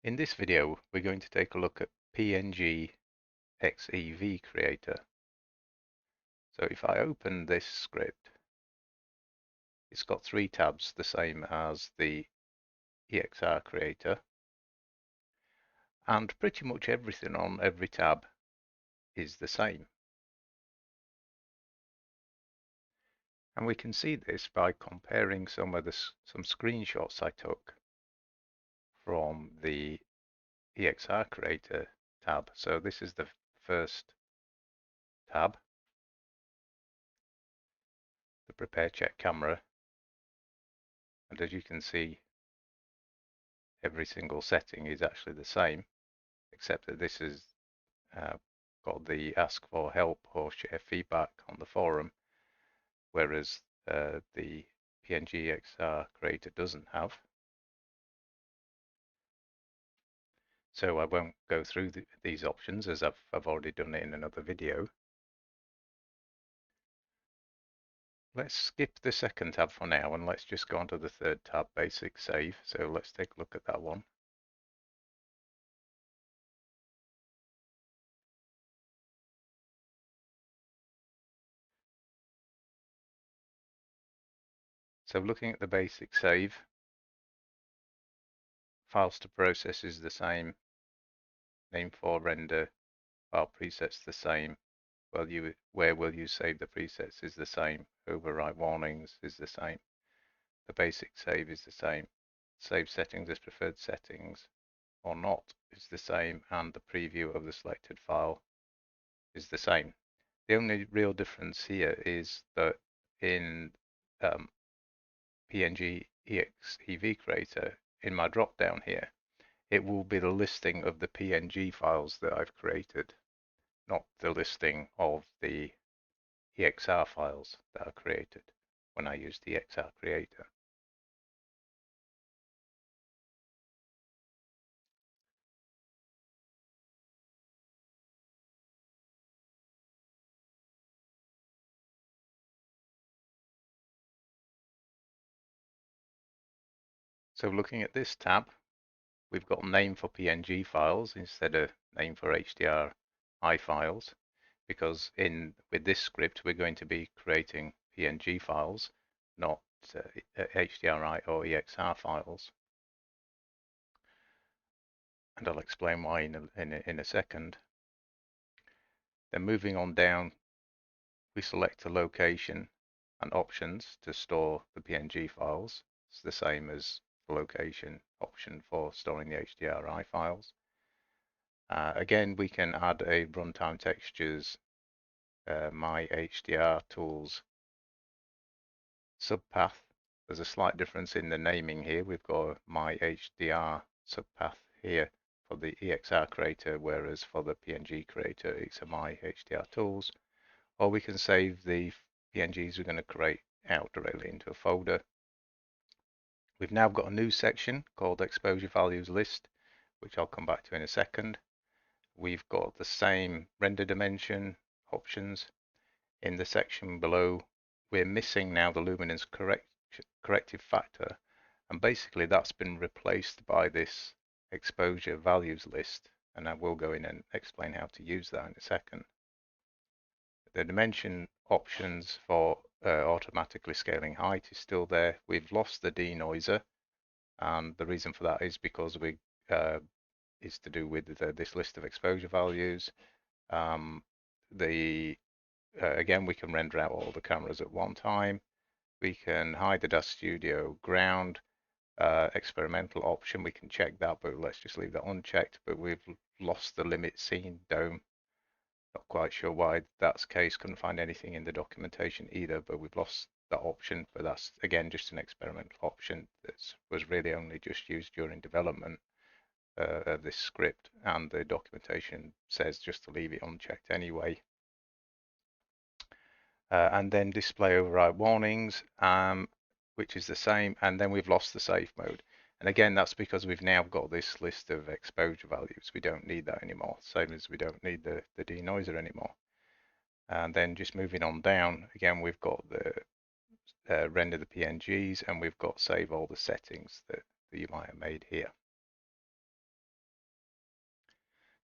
In this video, we're going to take a look at PNG XEV Creator. So if I open this script, it's got three tabs, the same as the EXR Creator, and pretty much everything on every tab is the same. And we can see this by comparing some screenshots I took from the EXR Creator tab. So this is the first tab, the Prepare Check Camera, and as you can see, every single setting is actually the same, except that this has got the ask for help or share feedback on the forum, whereas the PNG XR Creator doesn't have. So I won't go through these options, as I've already done it in another video. Let's skip the second tab for now, and let's just go on to the third tab, Basic Save. So let's take a look at that one. So looking at the Basic Save, files to process is the same, name for render, file presets the same, where will you save the presets is the same, overwrite warnings is the same, the basic save is the same, save settings as preferred settings or not is the same, and the preview of the selected file is the same. The only real difference here is that in PNG EXEV Creator, in my drop down here, it will be the listing of the PNG files that I've created, not the listing of the EXR files that are created when I use the EXR Creator. So looking at this tab, we've got name for PNG files instead of name for HDRI files, because with this script we're going to be creating PNG files, not HDRI or EXR files. And I'll explain why in a second. Then moving on down, we select a location and options to store the PNG files. It's the same as the location option for storing the HDRI files. Again, we can add a runtime textures my HDR tools subpath. There's a slight difference in the naming here. We've got my HDR subpath here for the EXR creator, whereas for the PNG creator, it's a my HDR tools. Or we can save the PNGs we're going to create out directly into a folder. We've now got a new section called exposure values list, which I'll come back to in a second. We've got the same render dimension options. In the section below, we're missing now the luminance corrective factor, and basically that's been replaced by this exposure values list, and I will go in and explain how to use that in a second. The dimension options for automatically scaling height is still there. We've lost the denoiser, and the reason for that is because is to do with this list of exposure values. Again, we can render out all the cameras at one time. We can hide the Dust Studio ground experimental option. We can check that, but let's just leave that unchecked. But we've lost the limit scene dome. Not quite sure why that's the case. Couldn't find anything in the documentation either, but we've lost that option. But that's, again, just an experimental option that was really only just used during development of this script, and the documentation says just to leave it unchecked anyway. And then display override warnings, which is the same, and then we've lost the safe mode. And again, that's because we've now got this list of exposure values. We don't need that anymore, same as we don't need the denoiser anymore. And then just moving on down, again, we've got the render the PNGs, and we've got save all the settings that you might have made here.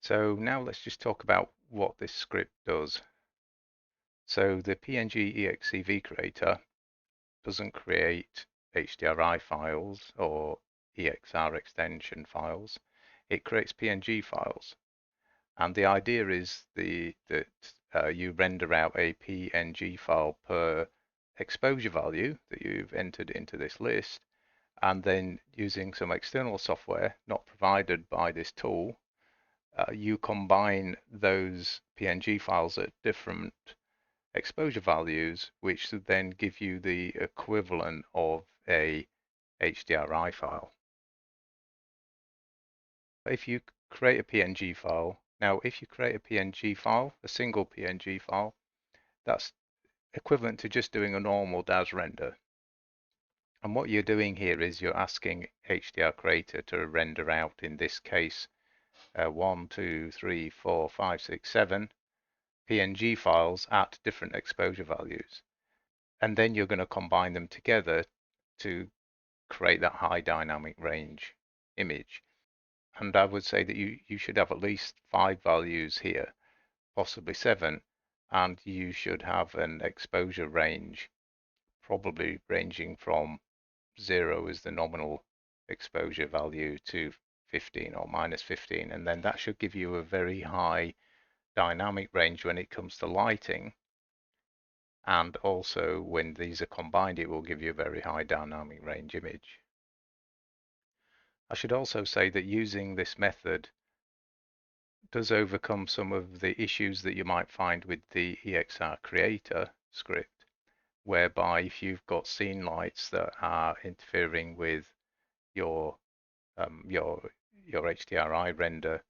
So now let's just talk about what this script does. So the PNG EXEV creator doesn't create HDRI files or EXR extension files. It creates PNG files. And the idea is that you render out a PNG file per exposure value that you've entered into this list, and then using some external software not provided by this tool, you combine those PNG files at different exposure values, which then give you the equivalent of a HDRI file. If you create a PNG file, now if you create a PNG file, a single PNG file, that's equivalent to just doing a normal DAS render. And what you're doing here is you're asking HDR Creator to render out, in this case, 1, 2, 3, 4, 5, 6, 7 PNG files at different exposure values. And then you're going to combine them together to create that high dynamic range image. And I would say that you should have at least 5 values here, possibly 7, and you should have an exposure range probably ranging from 0 as the nominal exposure value to 15 or minus 15, and then that should give you a very high dynamic range when it comes to lighting, and also when these are combined it will give you a very high dynamic range image. I should also say that using this method does overcome some of the issues that you might find with the EXR creator script, whereby if you've got scene lights that are interfering with your your HDRI render,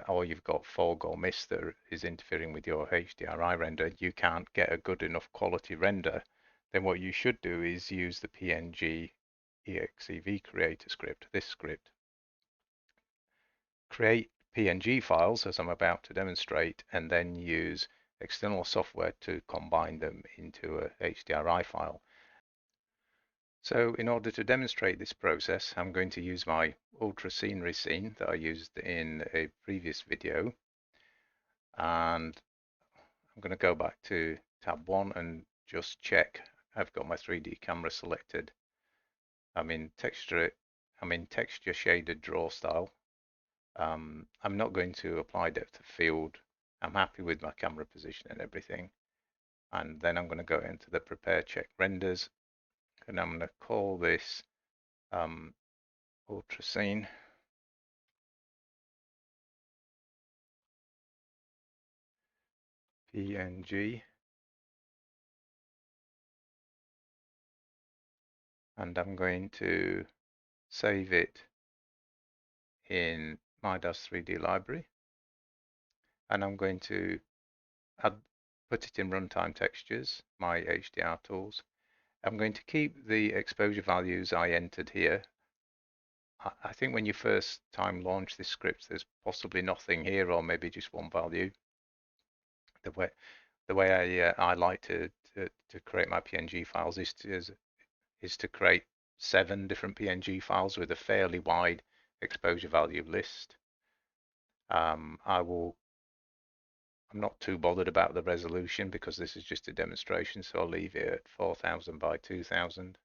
or you've got fog or mist that is interfering with your HDRI render, you can't get a good enough quality render, then what you should do is use the PNG EXEV creator script, this script. Create PNG files, as I'm about to demonstrate, and then use external software to combine them into a HDRI file. So in order to demonstrate this process, I'm going to use my ultra scenery scene that I used in a previous video. And I'm going to go back to tab 1 and just check I've got my 3D camera selected. I'm in texture shaded draw style. I'm not going to apply depth of field. I'm happy with my camera position and everything. And then I'm going to go into the prepare check renders, and I'm going to call this ultra scene. PNG, and I'm going to save it in my DAS 3D library, and I'm going to put it in runtime textures, my HDR tools. I'm going to keep the exposure values I entered here. I think when you first time launch this script, there's possibly nothing here, or maybe just one value. The way I like to create my PNG files is to create 7 different PNG files with a fairly wide exposure value list. I'm not too bothered about the resolution because this is just a demonstration, so I'll leave it at 4000 by 2000.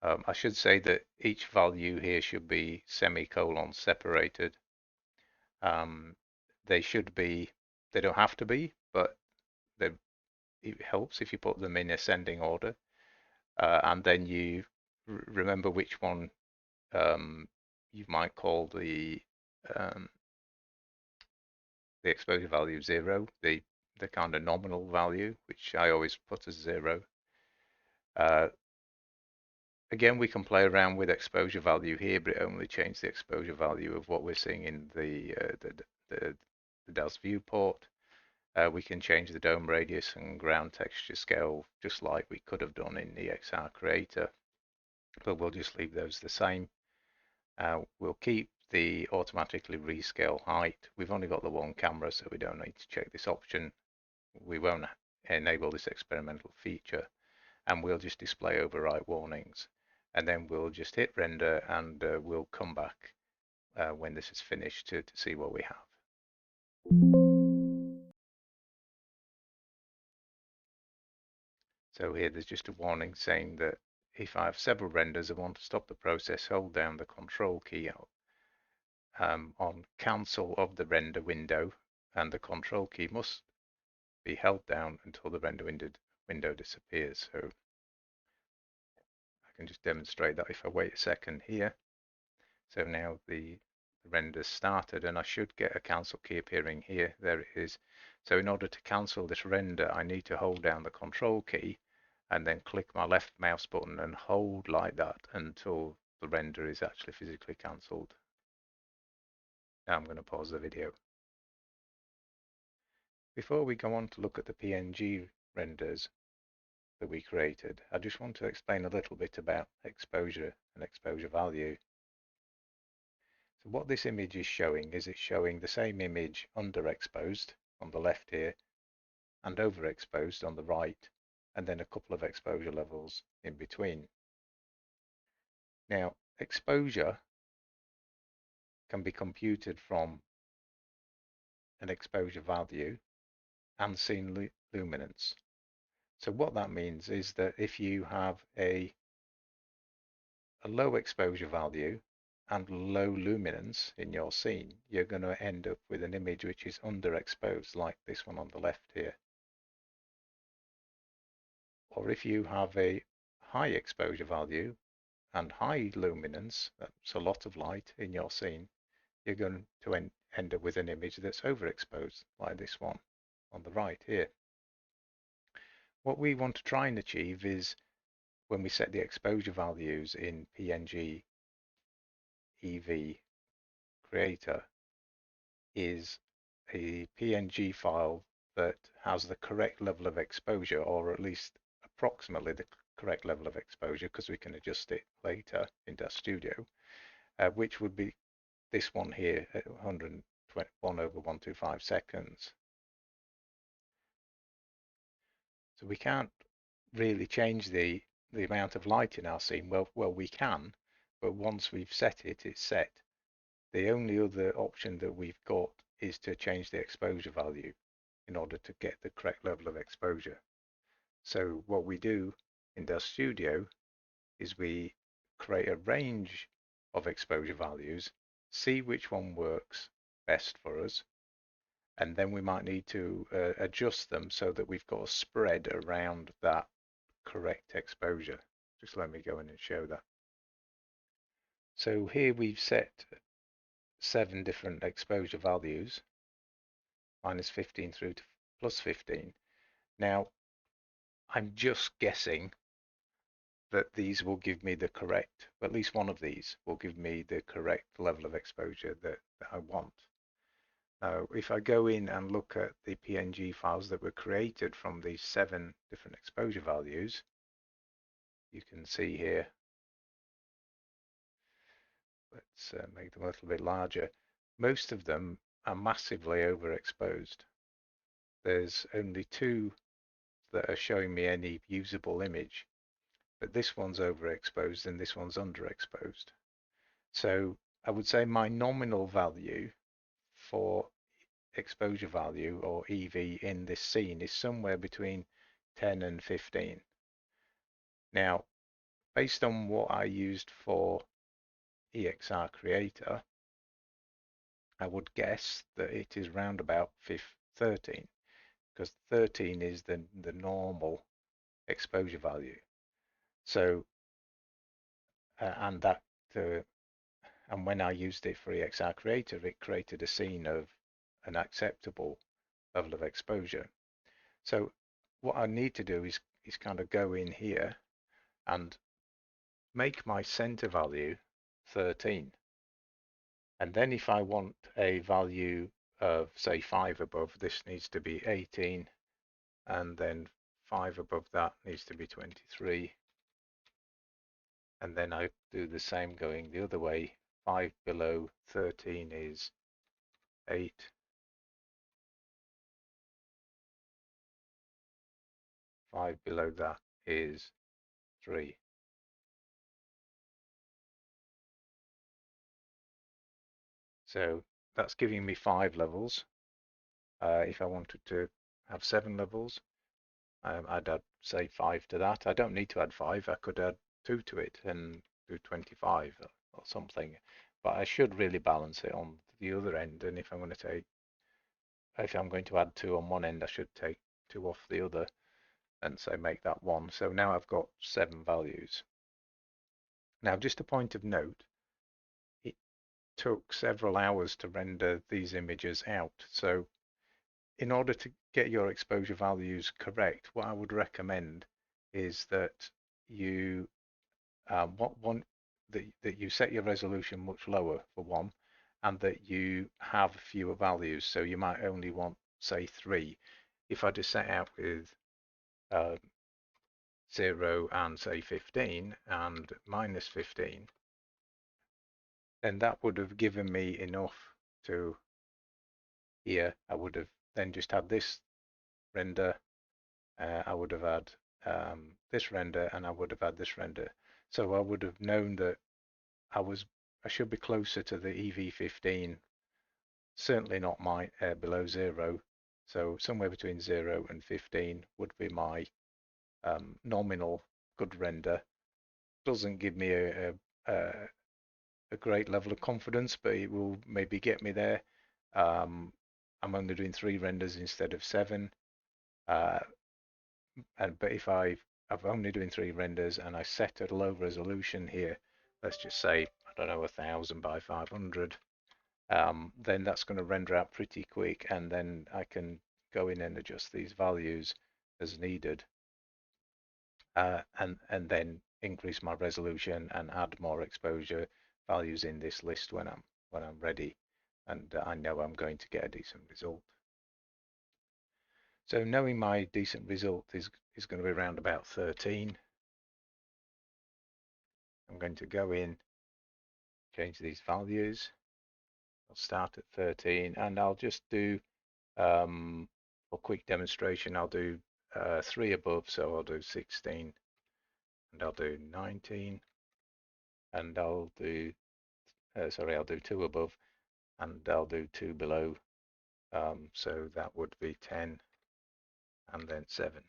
I should say that each value here should be semicolon separated. They should be, they don't have to be, but it helps if you put them in ascending order. And then you remember which one you might call the exposure value 0, the kind of nominal value, which I always put as 0. Again, we can play around with exposure value here, but it only changes the exposure value of what we're seeing in the DAS viewport. We can change the dome radius and ground texture scale just like we could have done in the EXR Creator, but we'll just leave those the same. We'll keep the automatically rescale height. We've only got the one camera, so we don't need to check this option. We won't enable this experimental feature, and we'll just display overwrite warnings. And then we'll just hit render, and we'll come back when this is finished to see what we have. So here there's just a warning saying that if I have several renders and want to stop the process, hold down the control key on cancel of the render window, and the control key must be held down until the render window disappears. So I can just demonstrate that if I wait a second here. So now the render's started and I should get a cancel key appearing here. There it is. So in order to cancel this render, I need to hold down the control key and then click my left mouse button and hold like that until the render is actually physically cancelled. Now I'm going to pause the video. Before we go on to look at the PNG renders that we created, I just want to explain a little bit about exposure and exposure value. So what this image is showing is it's showing the same image underexposed on the left here and overexposed on the right, and then a couple of exposure levels in between. Now, exposure can be computed from an exposure value and scene luminance. So what that means is that if you have a low exposure value and low luminance in your scene, you're going to end up with an image which is underexposed, like this one on the left here. Or if you have a high exposure value and high luminance, that's a lot of light in your scene, you're going to end up with an image that's overexposed, like this one on the right here. What we want to try and achieve is, when we set the exposure values in PNG EV Creator, is a PNG file that has the correct level of exposure, or at least approximately the correct level of exposure, because we can adjust it later in Dash Studio, which would be this one here at 101/125 seconds. So we can't really change the amount of light in our scene. Well, we can, but once we've set it, it's set. The only other option that we've got is to change the exposure value in order to get the correct level of exposure. So what we do in Dash Studio is we create a range of exposure values, see which one works best for us, and then we might need to adjust them so that we've got a spread around that correct exposure. Just let me go in and show that. So here we've set 7 different exposure values, -15 through to +15. Now, I'm just guessing that these will give me the correct, at least one of these will give me the correct level of exposure that I want. Now, if I go in and look at the PNG files that were created from these 7 different exposure values, you can see here, let's make them a little bit larger. Most of them are massively overexposed. There's only 2 that are showing me any usable image, but this one's overexposed and this one's underexposed. So I would say my nominal value for exposure value, or EV, in this scene is somewhere between 10 and 15. Now, based on what I used for EXR Creator, I would guess that it is round about 13, because 13 is the normal exposure value. So, and that, and when I used it for EXR Creator, it created a scene of an acceptable level of exposure. So what I need to do is kind of go in here and make my center value 13. And then if I want a value of, say, 5 above, this needs to be 18, and then 5 above that needs to be 23. And then I do the same going the other way. 5 below 13 is 8. 5 below that is 3. So that's giving me 5 levels. If I wanted to have 7 levels, I'd add, say, 5 to that. I don't need to add 5. I could add 2 to it and do 25 or something. But I should really balance it on the other end. And if I'm going to add 2 on one end, I should take 2 off the other and say make that 1. So now I've got 7 values. Now, just a point of note, it took several hours to render these images out. So in order to get your exposure values correct, what I would recommend is that you that you set your resolution much lower for one, and that you have fewer values. So you might only want, say, 3. If I just set out with uh, 0 and say 15 and minus 15, then that would have given me enough to here. I would have then just had this render, I would have had this render, and I would have had this render. So I would have known that I should be closer to the EV15, certainly not below 0. So somewhere between 0 and 15 would be my nominal good render. Doesn't give me a great level of confidence, but it will maybe get me there. I'm only doing 3 renders instead of 7. But if I'm only doing 3 renders and I set a low resolution here, let's just say, I don't know, 1000 by 500, then that's going to render out pretty quick, and then I can go in and adjust these values as needed, and then increase my resolution and add more exposure values in this list when I'm ready, and I know I'm going to get a decent result. So knowing my decent result is going to be around about 13. I'm going to go in, change these values. I'll start at 13, and I'll just do, for quick demonstration, I'll do 3 above, so I'll do 16, and I'll do 19, and I'll do, I'll do 2 above, and I'll do 2 below, so that would be 10, and then 7.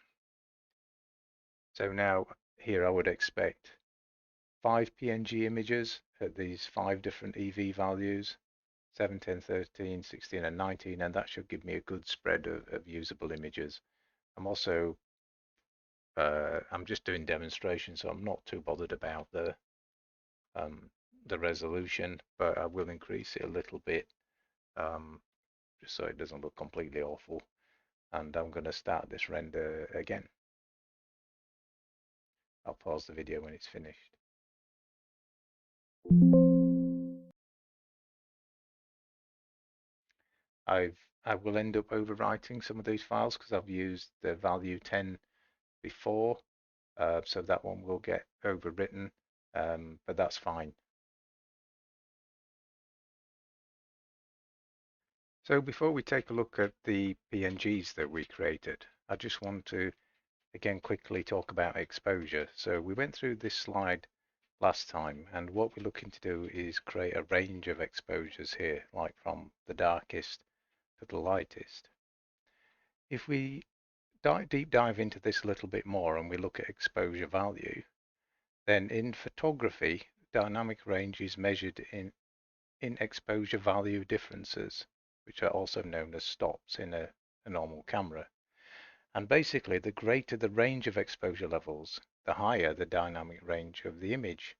So now here I would expect 5 PNG images at these 5 different EV values, 7, 10, 13, 16, and 19, and that should give me a good spread of usable images. I'm also, I'm just doing demonstrations, so I'm not too bothered about the resolution, but I will increase it a little bit, just so it doesn't look completely awful. And I'm going to start this render again. I'll pause the video when it's finished. I will end up overwriting some of these files because I've used the value 10 before, so that one will get overwritten, but that's fine. So before we take a look at the PNGs that we created, I just want to again quickly talk about exposure. So we went through this slide last time, and what we're looking to do is create a range of exposures here, like from the darkest to the lightest. If we deep dive into this a little bit more and we look at exposure value, then in photography, dynamic range is measured in exposure value differences, which are also known as stops in a normal camera. And basically, the greater the range of exposure levels, the higher the dynamic range of the image.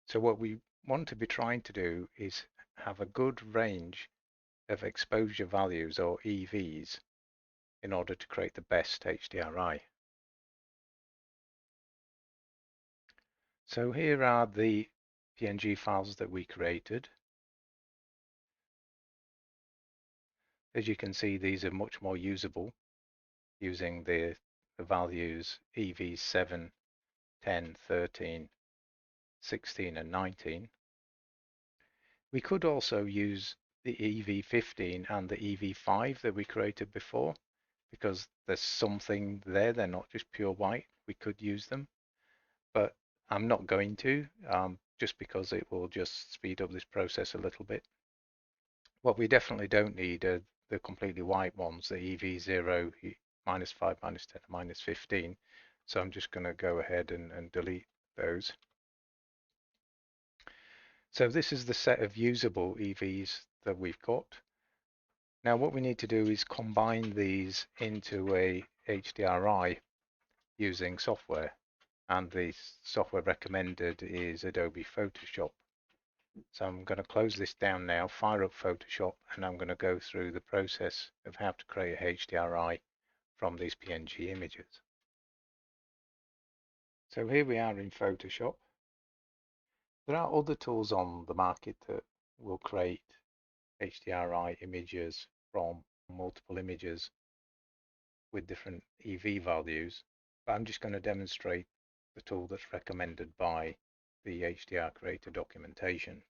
So what we want to be trying to do is have a good range of exposure values, or EVs, in order to create the best HDRI. So here are the PNG files that we created. As you can see, these are much more usable using the values EV7, 10, 13, 16, and 19. We could also use the EV15 and the EV5 that we created before, because there's something there, they're not just pure white. We could use them, but I'm not going to, just because it will just speed up this process a little bit. What we definitely don't need are the completely white ones, the EV0, -5, -10, -15. So I'm just going to go ahead and delete those. So this is the set of usable EVs that we've got. Now what we need to do is combine these into a HDRI using software, and the software recommended is Adobe Photoshop. So I'm going to close this down now, fire up Photoshop, and I'm going to go through the process of how to create a HDRI from these PNG images. So here we are in Photoshop. There are other tools on the market that will create HDRI images from multiple images with different EV values, but I'm just going to demonstrate the tool that's recommended by the HDR creator documentation.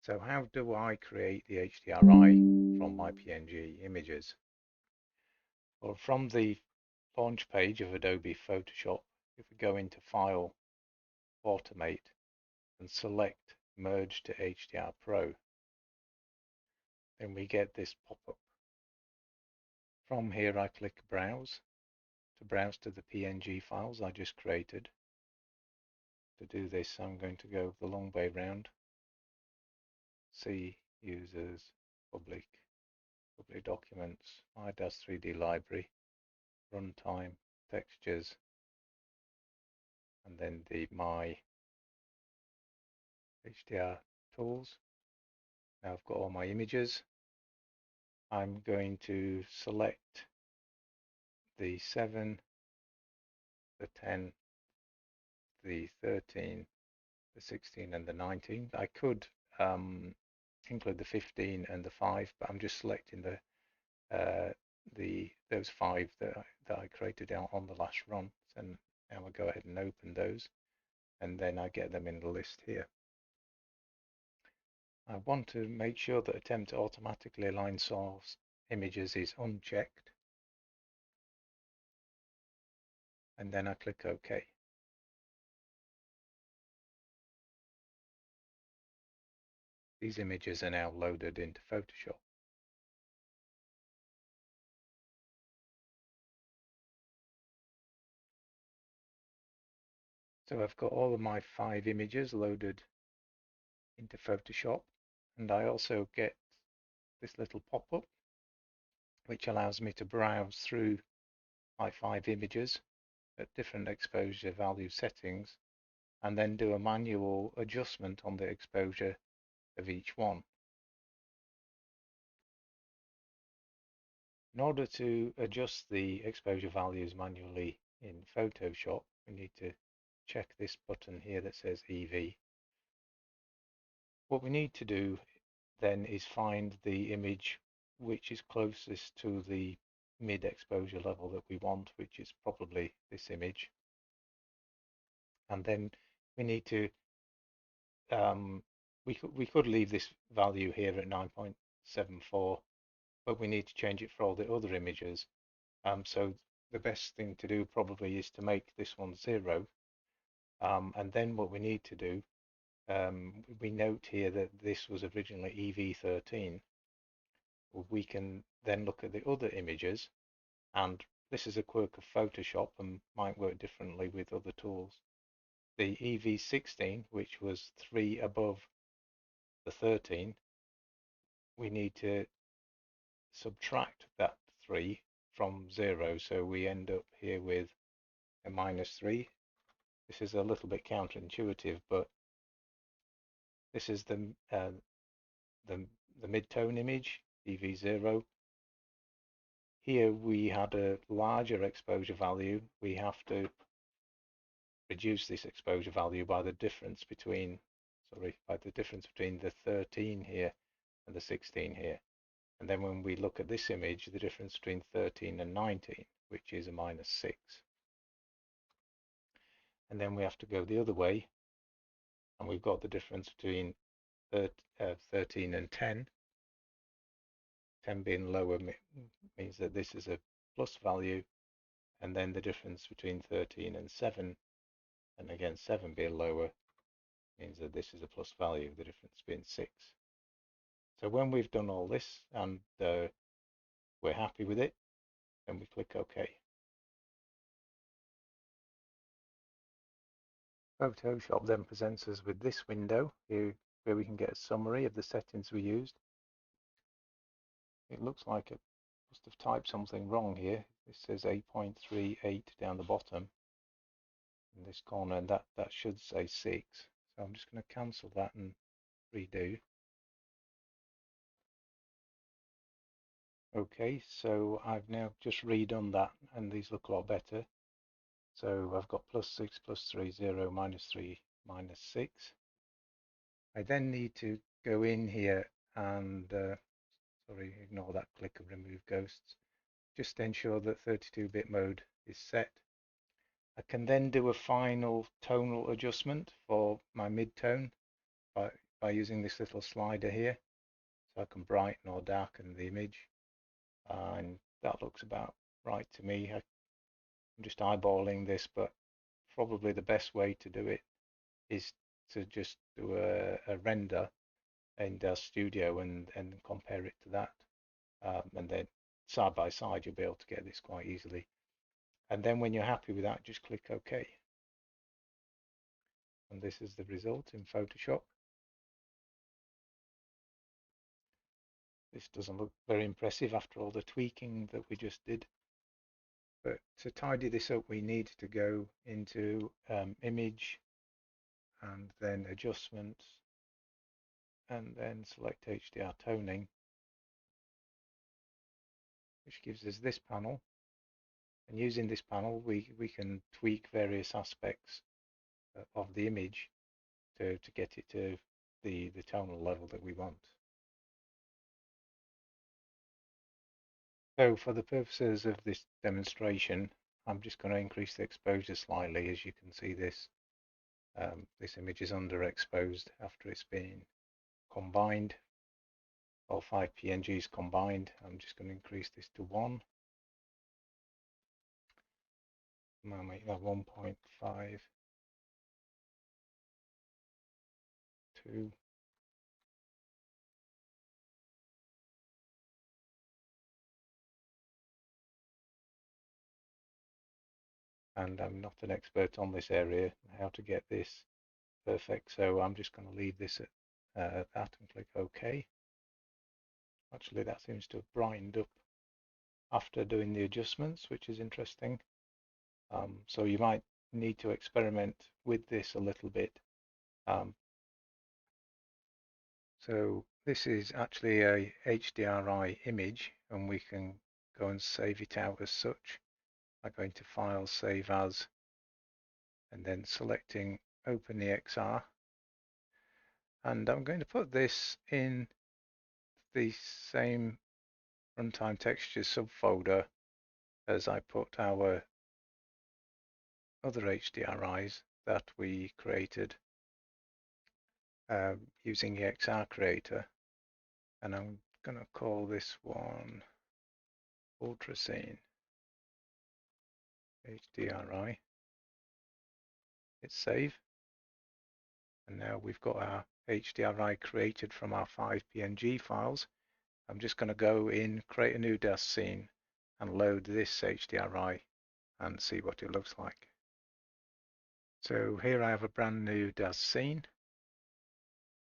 So how do I create the HDRI from my PNG images? Well, from the launch page of Adobe Photoshop, if we go into File, Automate, and select Merge to HDR Pro, then we get this pop-up. From here I click Browse to browse to the PNG files I just created. To do this I'm going to go the long way round, See Users, Public Documents, My 3D Library, Runtime, Textures, and then the My HDR Tools. Now I've got all my images. I'm going to select the 7, the 10, the 13, the 16 and the 19. I could include the 15 and the 5, but I'm just selecting those 5 that I created out on the last run. And now I go ahead and open those, and then I get them in the list here. I want to make sure that attempt to automatically align source images is unchecked, and then I click OK. These images are now loaded into Photoshop. So I've got all of my 5 images loaded into Photoshop, and I also get this little pop-up which allows me to browse through my 5 images at different exposure value settings and then do a manual adjustment on the exposure of each one. In order to adjust the exposure values manually in Photoshop, we need to check this button here that says EV. What we need to do then is find the image which is closest to the mid exposure level that we want, which is probably this image. And then we need to we could leave this value here at 9.74, but we need to change it for all the other images. So the best thing to do probably is to make this one 0. And then what we need to do, we note here that this was originally EV13. We can then look at the other images, and this is a quirk of Photoshop and might work differently with other tools. The EV16, which was 3 above the 13, we need to subtract that 3 from 0, so we end up here with a -3. This is a little bit counterintuitive, but this is the mid-tone image, EV0. Here we had a larger exposure value. We have to reduce this exposure value by the difference between, the 13 here and the 16 here. And then when we look at this image, the difference between 13 and 19, which is a -6. And then we have to go the other way, and we've got the difference between 13 and 10. 10 being lower means that this is a plus value, and then the difference between 13 and 7, and again 7 being lower, means that this is a plus value, the difference being 6. So when we've done all this and we're happy with it, then we click OK. Photoshop then presents us with this window here where we can get a summary of the settings we used. It looks like it must have typed something wrong here. It says 8.38 down the bottom in this corner, and that should say 6. So I'm just going to cancel that and redo. Okay, so I've now just redone that and these look a lot better. So I've got +6, +3, 0, -3, -6. I then need to go in here and, sorry, ignore that click of remove ghosts. Just ensure that 32-bit mode is set. I can then do a final tonal adjustment for my mid-tone by using this little slider here. So I can brighten or darken the image. And that looks about right to me. I'm just eyeballing this, but probably the best way to do it is to just do a render in the studio and compare it to that. And then side by side, you'll be able to get this quite easily. And then when you're happy with that, just click OK. And this is the result in Photoshop. This doesn't look very impressive after all the tweaking that we just did. But to tidy this up, we need to go into image and then adjustments and then select HDR toning, which gives us this panel. And using this panel, we can tweak various aspects of the image to get it to the tonal level that we want. So for the purposes of this demonstration, I'm just going to increase the exposure slightly. As you can see, this image is underexposed after it's been combined, all 5 PNGs combined. I'm just going to increase this to 1. I'll make that 1.5, 2, and I'm not an expert on this area, how to get this perfect, so I'm just going to leave this at that and click OK. Actually, that seems to have brightened up after doing the adjustments, which is interesting. So you might need to experiment with this a little bit. So this is actually a HDRI image, and we can go and save it out as such by going to File, Save As, and then selecting OpenEXR. And I'm going to put this in the same runtime textures subfolder as I put our other HDRIs that we created using EXR Creator. And I'm going to call this one Ultrascene HDRI. Hit save. And now we've got our HDRI created from our 5 PNG files. I'm just going to go in, create a new DAS scene, and load this HDRI and see what it looks like. So here I have a brand new DAS scene,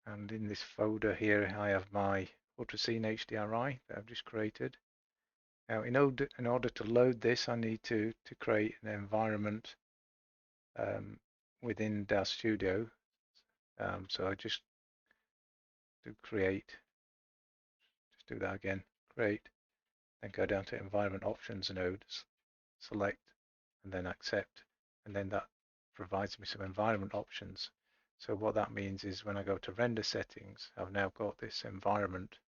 and in this folder here I have my Ultrascene HDRI that I've just created. Now in order to load this, I need to create an environment within DAS Studio. So I just do that again, create, then go down to environment options nodes, select, and then accept, and then that provides me some environment options. So what that means is when I go to render settings, I've now got this environment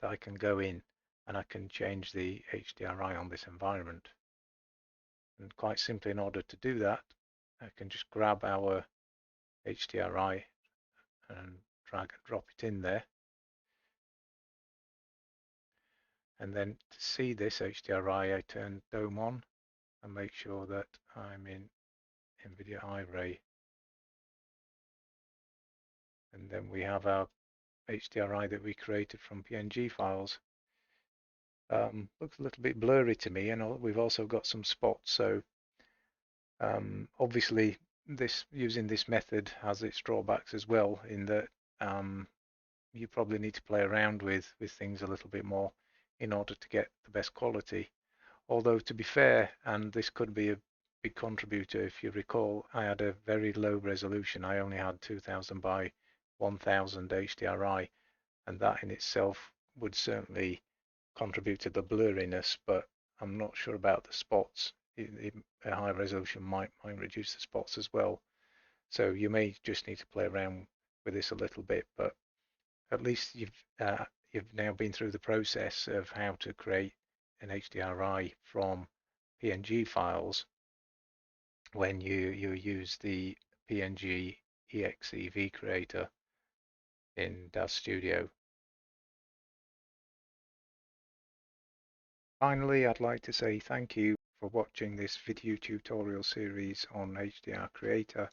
that I can go in and I can change the HDRI on this environment. And quite simply, in order to do that, I can just grab our HDRI and drag and drop it in there. And then to see this HDRI, I turn Dome on and make sure that I'm in NVIDIA iRay. And then we have our HDRI that we created from PNG files. Looks a little bit blurry to me, and we've also got some spots. So obviously, using this method has its drawbacks as well, in that you probably need to play around with things a little bit more in order to get the best quality. Although, to be fair, and this could be a big contributor, if you recall, I had a very low resolution. I only had 2000 by 1000 HDRI, and that in itself would certainly contribute to the blurriness, but I'm not sure about the spots. A high resolution might reduce the spots as well. So you may just need to play around with this a little bit, but at least you've now been through the process of how to create an HDRI from PNG files when you use the PNG EXEV creator in DAZ Studio. Finally, I'd like to say thank you for watching this video tutorial series on HDR Creator.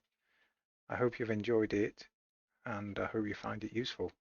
I hope you've enjoyed it, and I hope you find it useful.